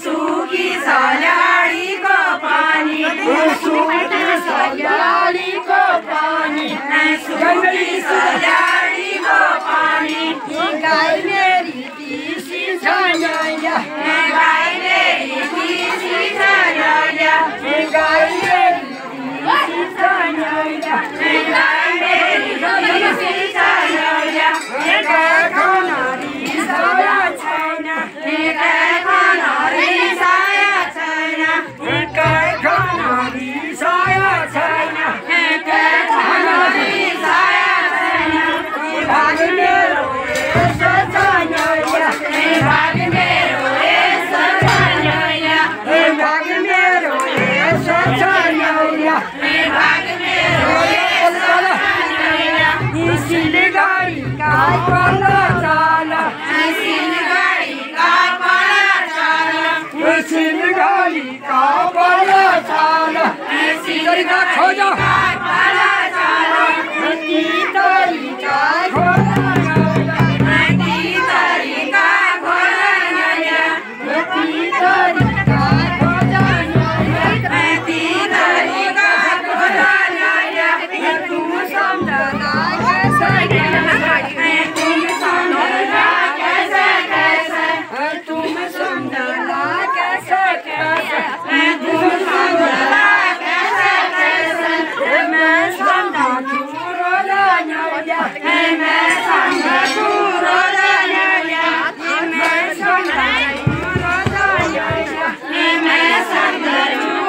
सूखी सलाड़ी को पानी सूखी सलाड़ी को पानी सूखी सलाड़ी को पानी गाय मेरी तीसी छाया गाय मेरी तीसी छाया गाय मेरी तीसी छाया गाय मेरी तीसी छाया खानारी साया छाया खानारी साया छाया खानारी साया छाया खानारी साया छाया भाग मेरो सचाया भाग मेरो सचाया भाग मेरो सचाया भाग मेरो सचाया सिलगाड़ी का पला चाला सिलगाड़ी का पला चाला सिलगाड़ी का पला चाला सिलगाड़ी का खोजा पला चाला की तरीका खोला की तरीका खोला की तरीका खोजा की तरीका खोला तुम समझना कैसे तुम समझना कैसे कैसे तुम समझना कैसे कैसे तुम समझना कैसे कैसे मैं समझा तू रोला मैं समझा तू रोला मैं समझा तू रोला मैं समझा तू रोला मैं समझा तू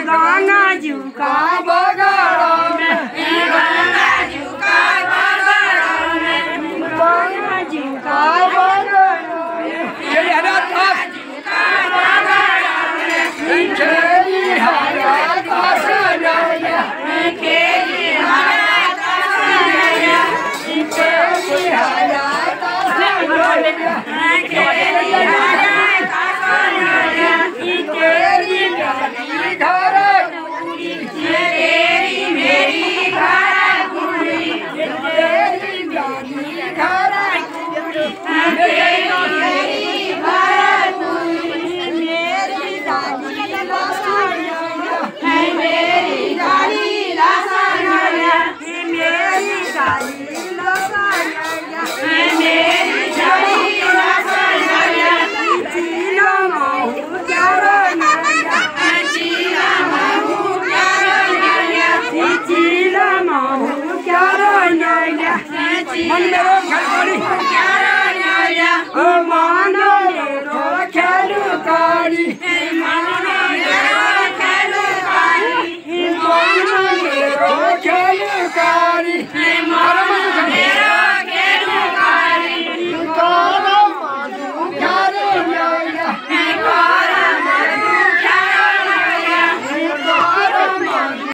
गाना झुका बगाड़ा में गाना झुका बगाड़ा में गाना झुका बगाड़ा में ये रात झुका बगाड़ा में खेली हरा का सजाया खेली हरा का सजाया खेली हरा का सजाया खेली हरा का सजाया तेरी मेरी घरा पूरी तेरी मेरी घरा पूरी तेरी मेरी घरा पूरी मेरी दादी लासाया मेरी दादी लासाया मेरी दादी लासाया मेरी दादी लासाया चीला माहू प्यारा चीला माहू चीला माहू प्यारा मन मेरो घर ओ माँ